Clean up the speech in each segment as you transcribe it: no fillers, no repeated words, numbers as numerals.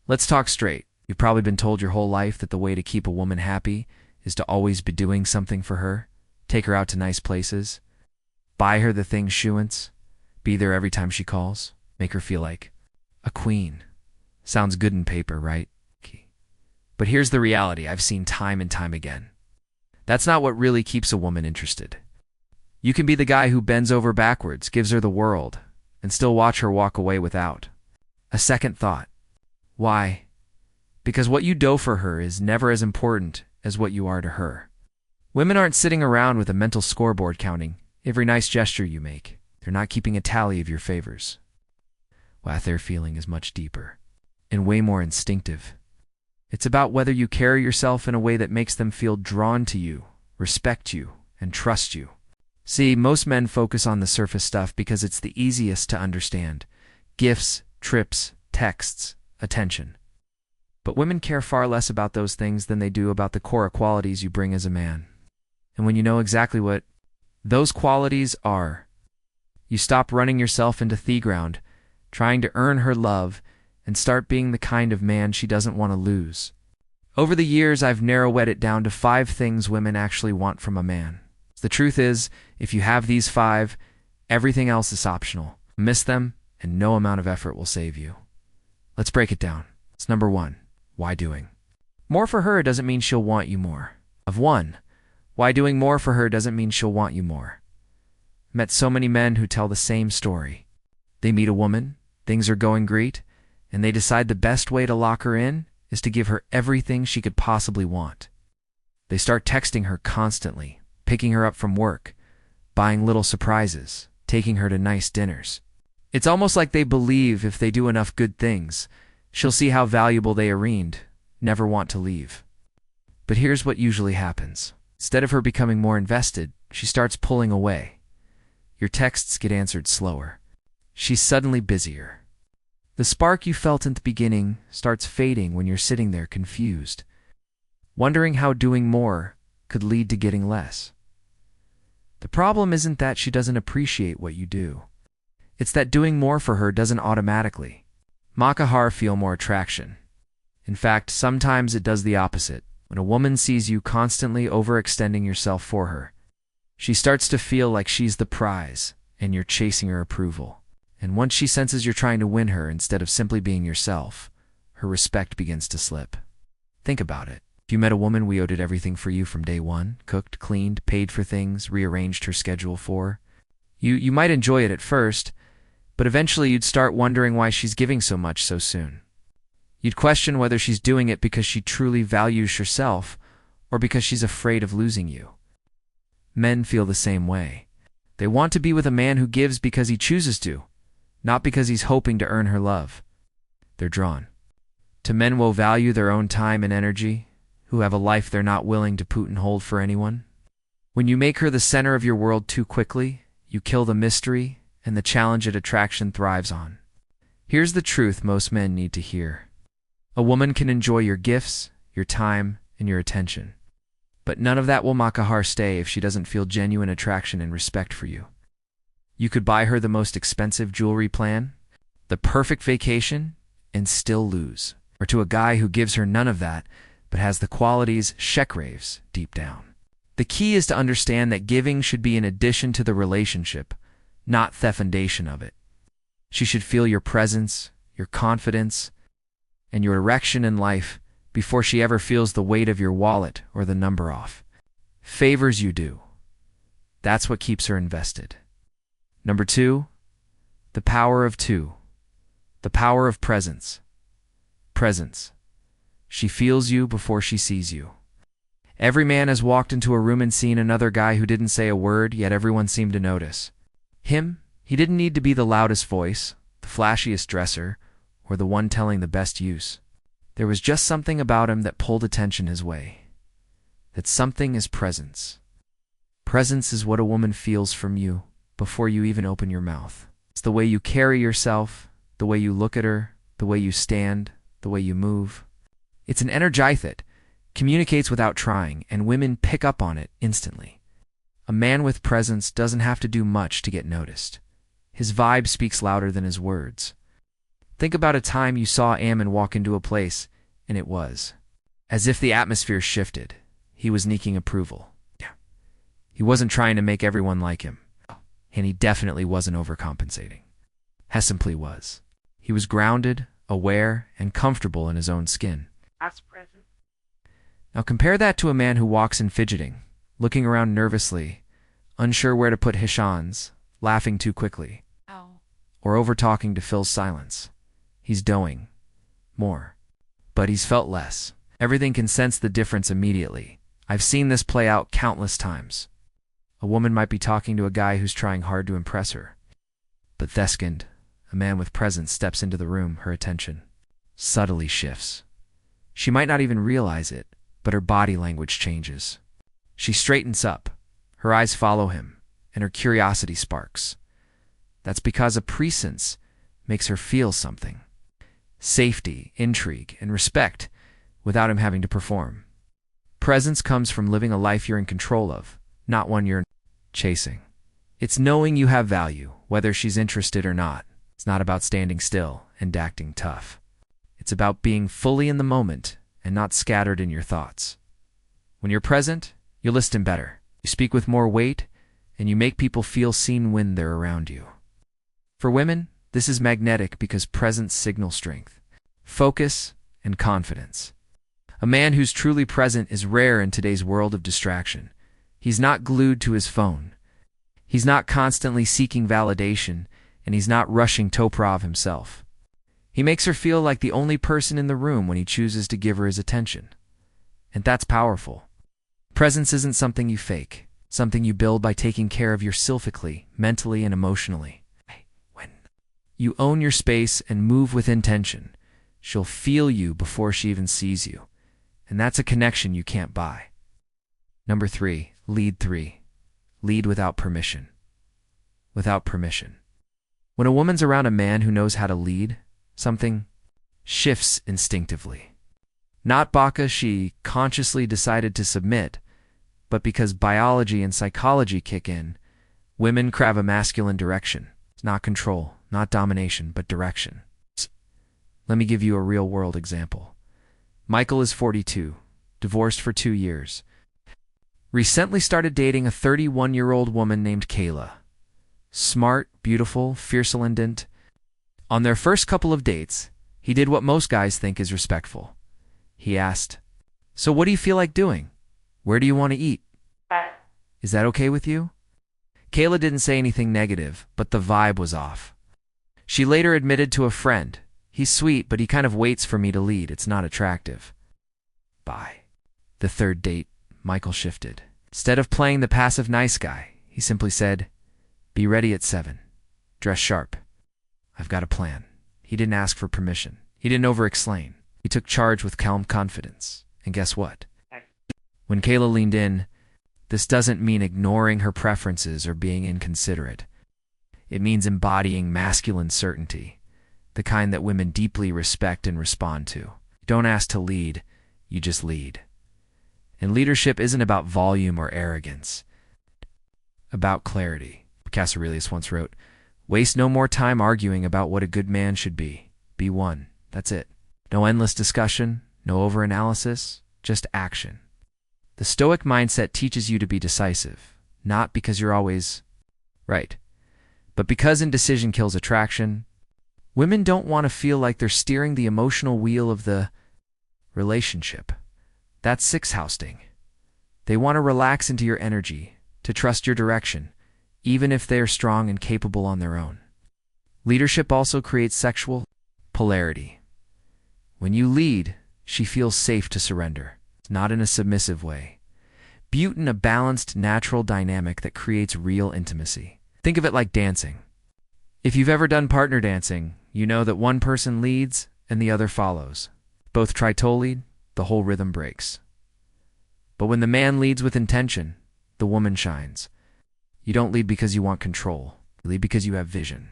Let's talk straight. You've probably been told your whole life that the way to keep a woman happy is to always be doing something for her, take her out to nice places, buy her the things she wants, be there every time she calls, make her feel like a queen. Sounds good in paper, right? But here's the reality I've seen time and time again. That's not what really keeps a woman interested. You can be the guy who bends over backwards, gives her the world, and still watch her walk away without a second thought. Why? Because what you do for her is never as important as what you are to her. Women aren't sitting around with a mental scoreboard counting every nice gesture you make. They're not keeping a tally of your favors. What they're feeling is much deeper and way more instinctive. It's about whether you carry yourself in a way that makes them feel drawn to you, respect you, and trust you. See, most men focus on the surface stuff because it's the easiest to understand. Gifts, trips, texts, attention. But women care far less about those things than they do about the core qualities you bring as a man. And when you know exactly what those qualities are, you stop running yourself into the ground, trying to earn her love, and start being the kind of man she doesn't want to lose. Over the years, I've narrowed it down to 5 things women actually want from a man. The truth is, if you have these 5, everything else is optional. Miss them, and no amount of effort will save you. Let's break it down. It's number 1. Why doing more for her doesn't mean she'll want you more. Why doing more for her doesn't mean she'll want you more. Met so many men who tell the same story. They meet a woman, things are going great, and they decide the best way to lock her in is to give her everything she could possibly want. They start texting her constantly, picking her up from work, buying little surprises, taking her to nice dinners. It's almost like they believe if they do enough good things, she'll see how valuable they are, never want to leave. But here's what usually happens. Instead of her becoming more invested, she starts pulling away. Your texts get answered slower. She's suddenly busier. The spark you felt in the beginning starts fading when you're sitting there confused, wondering how doing more could lead to getting less. The problem isn't that she doesn't appreciate what you do. It's that doing more for her doesn't automatically make her feel more attraction. In fact, sometimes it does the opposite. When a woman sees you constantly overextending yourself for her, she starts to feel like she's the prize and you're chasing her approval. And once she senses you're trying to win her instead of simply being yourself, her respect begins to slip. Think about it. If you met a woman who did everything for you from day one, cooked, cleaned, paid for things, rearranged her schedule for, you might enjoy it at first, but eventually you'd start wondering why she's giving so much so soon. You'd question whether she's doing it because she truly values herself or because she's afraid of losing you. Men feel the same way. They want to be with a man who gives because he chooses to, not because he's hoping to earn her love. They're drawn to men who value their own time and energy, who have a life they're not willing to put and hold for anyone. When you make her the center of your world too quickly, you kill the mystery and the challenge that attraction thrives on. Here's the truth most men need to hear. A woman can enjoy your gifts, your time, and your attention. But none of that will make her stay if she doesn't feel genuine attraction and respect for you. You could buy her the most expensive jewelry plan, the perfect vacation, and still lose. Or to a guy who gives her none of that, but has the qualities she craves deep down. The key is to understand that giving should be an addition to the relationship, not the foundation of it. She should feel your presence, your confidence, and your erection in life before she ever feels the weight of your wallet or the number off. Favors you do. That's what keeps her invested. Number 2, the power of 2. The power of presence. Presence. She feels you before she sees you. Every man has walked into a room and seen another guy who didn't say a word, yet everyone seemed to notice. Him, he didn't need to be the loudest voice, the flashiest dresser, or the one telling the best use. There was just something about him that pulled attention his way. That something is presence. Presence is what a woman feels from you before you even open your mouth. It's the way you carry yourself, the way you look at her, the way you stand, the way you move. It's an energize that communicates without trying, and women pick up on it instantly. A man with presence doesn't have to do much to get noticed. His vibe speaks louder than his words. Think about a time you saw Ammon walk into a place, and it was as if the atmosphere shifted. He was seeking approval. He wasn't trying to make everyone like him, and he definitely wasn't overcompensating. He simply was. He was grounded, aware, and comfortable in his own skin. Now compare that to a man who walks in fidgeting, looking around nervously, unsure where to put his hands, laughing too quickly, or over-talking to fill silence. He's doing more, but he's felt less. Everything can sense the difference immediately. I've seen this play out countless times. A woman might be talking to a guy who's trying hard to impress her. But Theskend, a man with presence, steps into the room. Her attention subtly shifts. She might not even realize it, but her body language changes. She straightens up, her eyes follow him, and her curiosity sparks. That's because a presence makes her feel something. Safety, intrigue, and respect without him having to perform. Presence comes from living a life you're in control of, not one you're chasing. It's knowing you have value, whether she's interested or not. It's not about standing still and acting tough. It's about being fully in the moment and not scattered in your thoughts. When you're present, you listen better. You speak with more weight, and you make people feel seen when they're around you. For women, this is magnetic because presence signals strength, focus, and confidence. A man who's truly present is rare in today's world of distraction. He's not glued to his phone. He's not constantly seeking validation, and he's not rushing Toprov himself. He makes her feel like the only person in the room when he chooses to give her his attention. And that's powerful. Presence isn't something you fake, something you build by taking care of yourself physically, mentally, and emotionally. When you own your space and move with intention, she'll feel you before she even sees you. And that's a connection you can't buy. Number 3, lead 3. Lead without permission. Without permission. When a woman's around a man who knows how to lead, something shifts instinctively. Not because she consciously decided to submit, but because biology and psychology kick in. Women crave a masculine direction. It's not control, not domination, but direction. Let me give you a real-world example. Michael is 42, divorced for 2 years. Recently started dating a 31-year-old woman named Kayla. Smart, beautiful, fierce-independent. On their first couple of dates, he did what most guys think is respectful. He asked, "So what do you feel like doing? Where do you want to eat? Is that okay with you?" Kayla didn't say anything negative, but the vibe was off. She later admitted to a friend, "He's sweet, but he kind of waits for me to lead. It's not attractive." By the third date, Michael shifted. Instead of playing the passive nice guy, he simply said, "Be ready at 7. Dress sharp. I've got a plan." He didn't ask for permission. He didn't over-explain. He took charge with calm confidence. And guess what? When Kayla leaned in, this doesn't mean ignoring her preferences or being inconsiderate. It means embodying masculine certainty, the kind that women deeply respect and respond to. You don't ask to lead, you just lead. And leadership isn't about volume or arrogance. About clarity. Marcus Aurelius once wrote, "Waste no more time arguing about what a good man should be. Be one. That's it. No endless discussion, no over-analysis, just action." The Stoic mindset teaches you to be decisive, not because you're always right, but because indecision kills attraction. Women don't want to feel like they're steering the emotional wheel of the relationship. That's six-housing. They want to relax into your energy, to trust your direction, even if they're strong and capable on their own. Leadership also creates sexual polarity. When you lead, she feels safe to surrender, not in a submissive way, but in a balanced, natural dynamic that creates real intimacy. Think of it like dancing. If you've ever done partner dancing, you know that one person leads and the other follows. Both try to lead, the whole rhythm breaks. But when the man leads with intention, the woman shines. You don't lead because you want control. You lead because you have vision.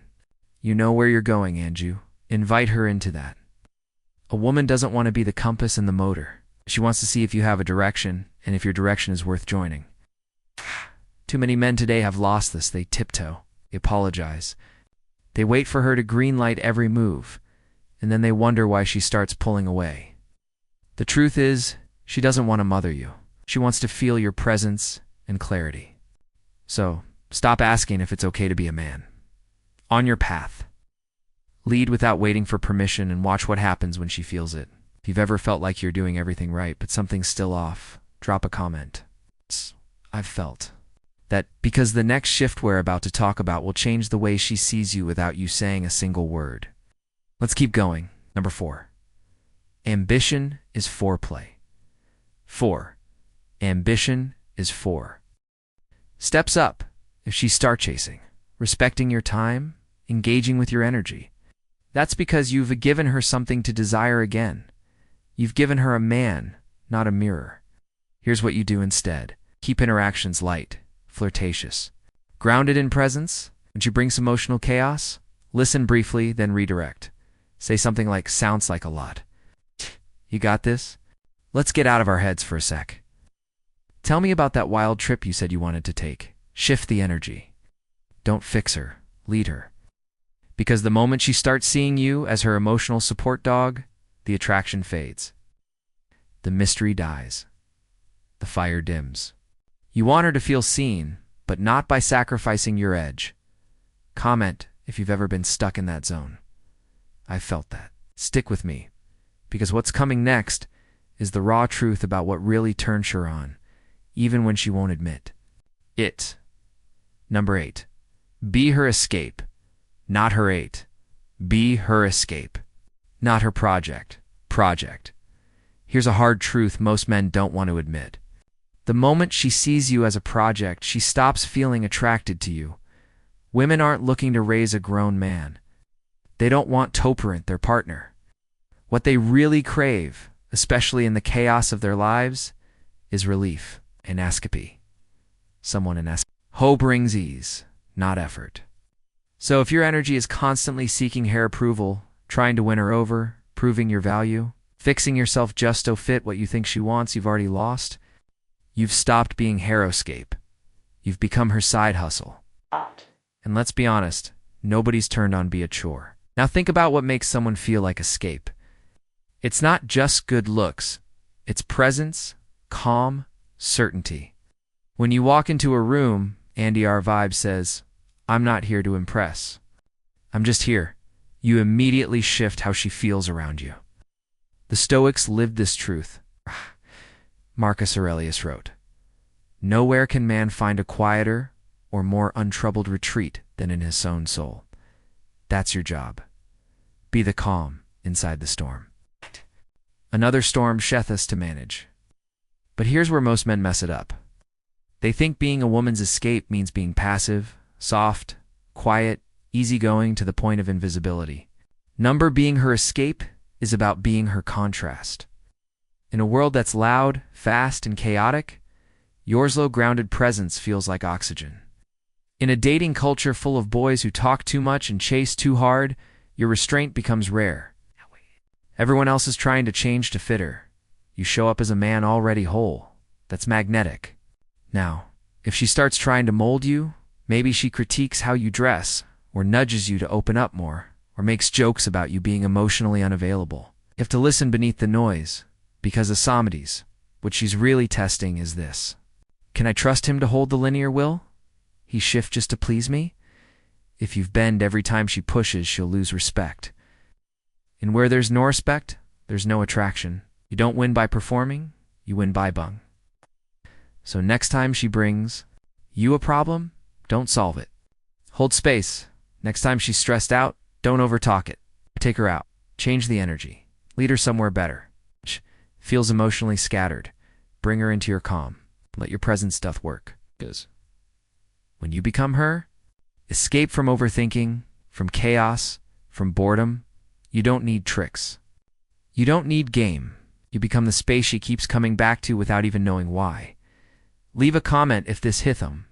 You know where you're going, and you invite her into that. A woman doesn't want to be the compass and the motor. She wants to see if you have a direction and if your direction is worth joining. Too many men today have lost this. They tiptoe. They apologize. They wait for her to greenlight every move. and then they wonder why she starts pulling away. The truth is, she doesn't want to mother you. She wants to feel your presence and clarity. So, stop asking if it's okay to be a man. On your path. Lead without waiting for permission and watch what happens when she feels it. If you've ever felt like you're doing everything right, but something's still off, drop a comment. I've felt that because the next shift we're about to talk about will change the way she sees you without you saying a single word. Let's keep going. Number 4. Ambition is foreplay. 4. Ambition is 4. Steps up if she starts chasing, respecting your time, engaging with your energy. That's because you've given her something to desire again. You've given her a man, not a mirror. Here's what you do instead. Keep interactions light, flirtatious. Grounded in presence, when she brings emotional chaos, listen briefly, then redirect. Say something like, sounds like a lot. You got this? Let's get out of our heads for a sec. Tell me about that wild trip you said you wanted to take. Shift the energy. Don't fix her, lead her. Because the moment she starts seeing you as her emotional support dog, the attraction fades. The mystery dies. The fire dims. You want her to feel seen, but not by sacrificing your edge. Comment if you've ever been stuck in that zone. I felt that. Stick with me, because what's coming next is the raw truth about what really turns her on, even when she won't admit it. Number 8. Be her escape, not her 8. Be her escape, not her project. Here's a hard truth most men don't want to admit. The moment she sees you as a project, she stops feeling attracted to you. Women aren't looking to raise a grown man. They don't want Toperant, their partner. What they really crave, especially in the chaos of their lives, is relief, an escapee. Someone in escape. Hope brings ease, not effort. So if your energy is constantly seeking her approval, trying to win her over, proving your value, fixing yourself just to fit what you think she wants you've already lost, you've stopped being Harrowscape. You've become her side hustle. And let's be honest, nobody's turned on be a chore. Now think about what makes someone feel like escape. It's not just good looks. It's presence, calm, certainty. When you walk into a room, Andy R. Vibe says, I'm not here to impress. I'm just here. You immediately shift how she feels around you. The Stoics lived this truth. Marcus Aurelius wrote, nowhere can man find a quieter or more untroubled retreat than in his own soul. That's your job. Be the calm inside the storm. Another storm sheth us to manage. But here's where most men mess it up. They think being a woman's escape means being passive, soft, quiet, easygoing to the point of invisibility. Being her escape is about being her contrast. In a world that's loud, fast, and chaotic, your slow, grounded presence feels like oxygen. In a dating culture full of boys who talk too much and chase too hard, your restraint becomes rare. Everyone else is trying to change to fit her. You show up as a man already whole. That's magnetic. Now, if she starts trying to mold you, maybe she critiques how you dress, or nudges you to open up more, or makes jokes about you being emotionally unavailable. You have to listen beneath the noise, because Asamides, what she's really testing is this. Can I trust him to hold the linear will? He shift just to please me? If you bend every time she pushes, she'll lose respect. And where there's no respect, there's no attraction. You don't win by performing, you win by bung. So next time she brings you a problem, don't solve it. Hold space. Next time she's stressed out, don't overtalk it. Take her out. Change the energy. Lead her somewhere better. Feels emotionally scattered. Bring her into your calm. Let your presence doth work. Because when you become her, escape from overthinking, from chaos, from boredom. You don't need tricks. You don't need game. You become the space she keeps coming back to without even knowing why. Leave a comment if this hit them.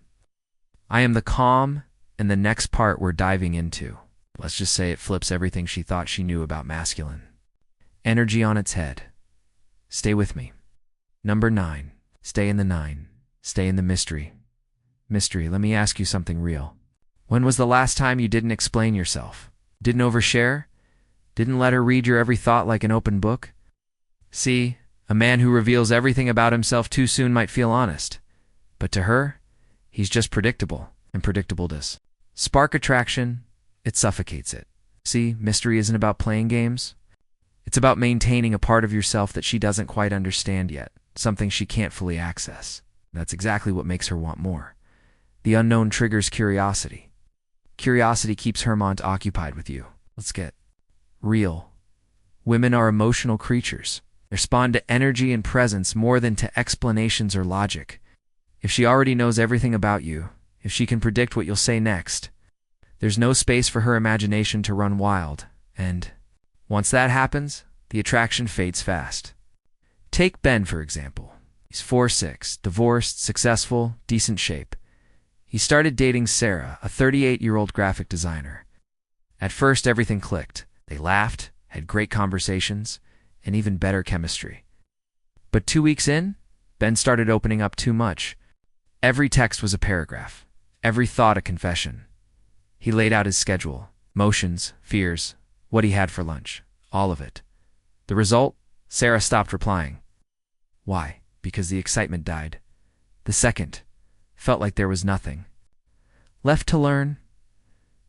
I am the calm, and the next part we're diving into. Let's just say it flips everything she thought she knew about masculine. Energy on its head. Stay with me. Number 9. Stay in the 9. Stay in the mystery. Mystery, let me ask you something real. When was the last time you didn't explain yourself? Didn't overshare? Didn't let her read your every thought like an open book? See, a man who reveals everything about himself too soon might feel honest. But to her, he's just predictable, and predictable does spark attraction, it suffocates it. See, mystery isn't about playing games. It's about maintaining a part of yourself that she doesn't quite understand yet, something she can't fully access. That's exactly what makes her want more. The unknown triggers curiosity. Curiosity keeps Hermont occupied with you. Let's get real. Women are emotional creatures. They respond to energy and presence more than to explanations or logic. If she already knows everything about you, if she can predict what you'll say next, there's no space for her imagination to run wild, and once that happens, the attraction fades fast. Take Ben, for example. He's 4'6", divorced, successful, decent shape. He started dating Sarah, a 38-year-old graphic designer. At first, everything clicked. They laughed, had great conversations, and even better chemistry. But 2 weeks in, Ben started opening up too much. Every text was a paragraph, every thought a confession. He laid out his schedule, emotions, fears, what he had for lunch, all of it. The result? Sarah stopped replying. Why? Because the excitement died. The second felt like there was nothing left to learn.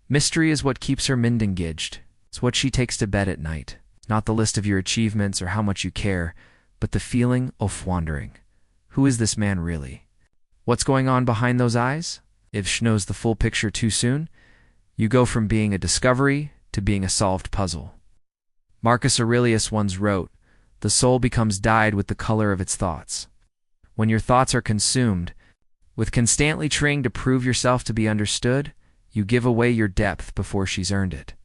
Mystery is what keeps her mind engaged. It's what she takes to bed at night. Not the list of your achievements or how much you care, but the feeling of wandering. Who is this man really? What's going on behind those eyes? If she knows the full picture too soon, you go from being a discovery to being a solved puzzle. Marcus Aurelius once wrote, "The soul becomes dyed with the color of its thoughts." When your thoughts are consumed with constantly trying to prove yourself to be understood, you give away your depth before she's earned it.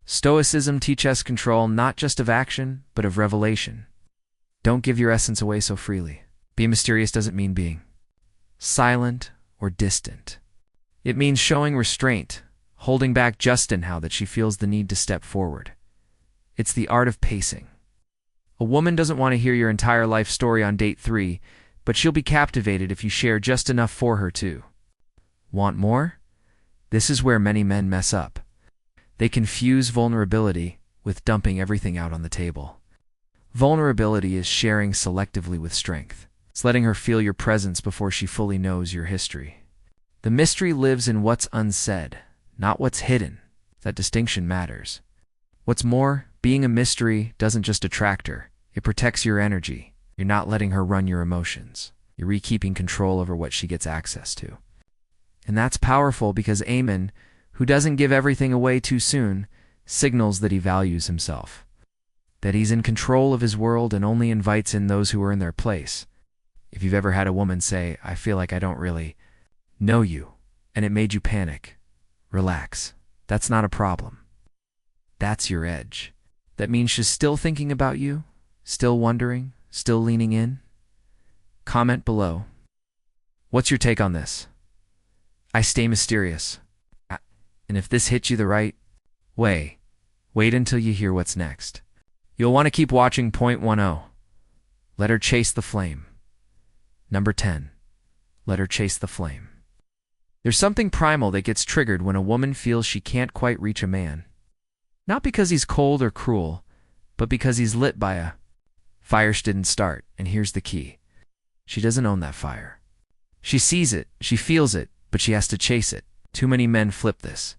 Stoicism teaches control not just of action, but of revelation. Don't give your essence away so freely. Being mysterious doesn't mean being silent or distant. It means showing restraint, holding back just enough that she feels the need to step forward. It's the art of pacing. A woman doesn't want to hear your entire life story on date 3, but she'll be captivated if you share just enough for her too. Want more? This is where many men mess up. They confuse vulnerability with dumping everything out on the table. Vulnerability is sharing selectively with strength. It's letting her feel your presence before she fully knows your history. The mystery lives in what's unsaid, not what's hidden. That distinction matters. What's more, being a mystery doesn't just attract her. It protects your energy. You're not letting her run your emotions. You're keeping control over what she gets access to. And that's powerful because a man who doesn't give everything away too soon signals that he values himself, that he's in control of his world and only invites in those who are in their place. If you've ever had a woman say, "I feel like I don't really know you," and it made you panic, relax. That's not a problem. That's your edge. That means she's still thinking about you, still wondering, still leaning in. Comment below. What's your take on this? I stay mysterious. And if this hit you the right way, wait until you hear what's next. You'll want to keep watching. Point 10. Let her chase the flame. Number 10. Let her chase the flame. There's something primal that gets triggered when a woman feels she can't quite reach a man. Not because he's cold or cruel, but because he's lit by a fire she didn't start. And here's the key. She doesn't own that fire. She sees it, she feels it, but she has to chase it. Too many men flip this.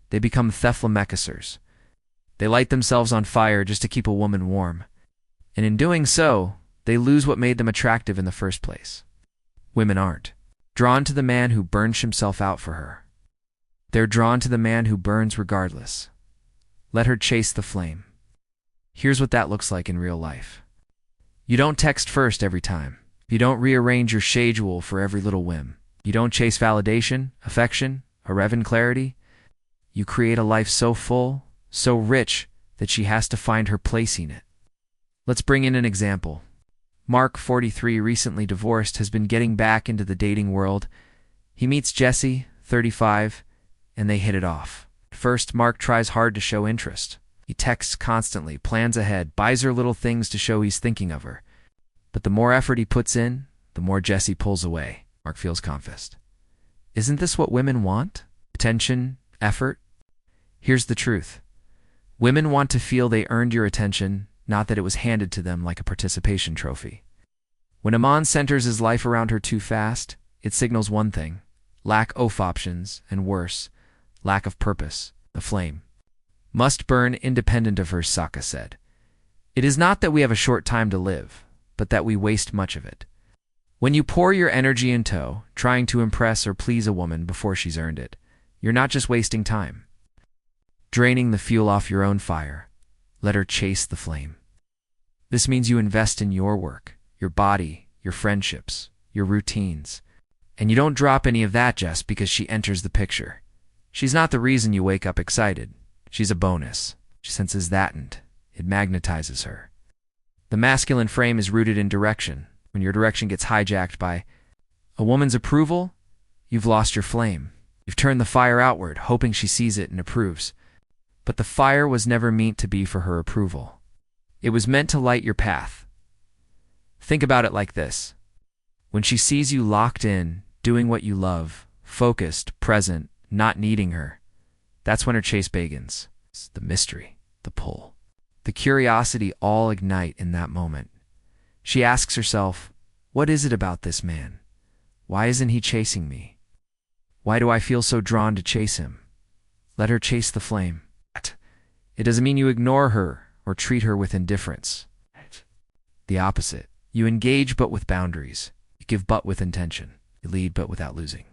They become theflamekissers. They light themselves on fire just to keep a woman warm. And in doing so, they lose what made them attractive in the first place. Women aren't drawn to the man who burns himself out for her. They're drawn to the man who burns regardless. Let her chase the flame. Here's what that looks like in real life. You don't text first every time. You don't rearrange your schedule for every little whim. You don't chase validation, affection, or even clarity. You create a life so full, so rich, that she has to find her place in it. Let's bring in an example. Mark, 43, recently divorced, has been getting back into the dating world. He meets Jessie, 35, and they hit it off. First, Mark tries hard to show interest. He texts constantly, plans ahead, buys her little things to show he's thinking of her. But the more effort he puts in, the more Jessie pulls away. Mark feels confused. Isn't this what women want? Attention, effort? Here's the truth. Women want to feel they earned your attention, not that it was handed to them like a participation trophy. When a man centers his life around her too fast, it signals one thing: lack of options, and worse, lack of purpose. The flame must burn independent of her, Seneca said. It is not that we have a short time to live, but that we waste much of it. When you pour your energy into trying to impress or please a woman before she's earned it, you're not just wasting time, draining the fuel off your own fire. Let her chase the flame. This means you invest in your work, your body, your friendships, your routines, and you don't drop any of that just because she enters the picture. She's not the reason you wake up excited. She's a bonus. She senses that and it magnetizes her. The masculine frame is rooted in direction. When your direction gets hijacked by a woman's approval, you've lost your flame. You've turned the fire outward, hoping she sees it and approves. But the fire was never meant to be for her approval. It was meant to light your path. Think about it like this. When she sees you locked in, doing what you love, focused, present, not needing her, that's when her chase begins. It's the mystery, the pull, the curiosity all ignite in that moment. She asks herself, what is it about this man? Why isn't he chasing me? Why do I feel so drawn to chase him? Let her chase the flame. It doesn't mean you ignore her or treat her with indifference. The opposite. You engage but with boundaries. You give but with intention. You lead but without losing.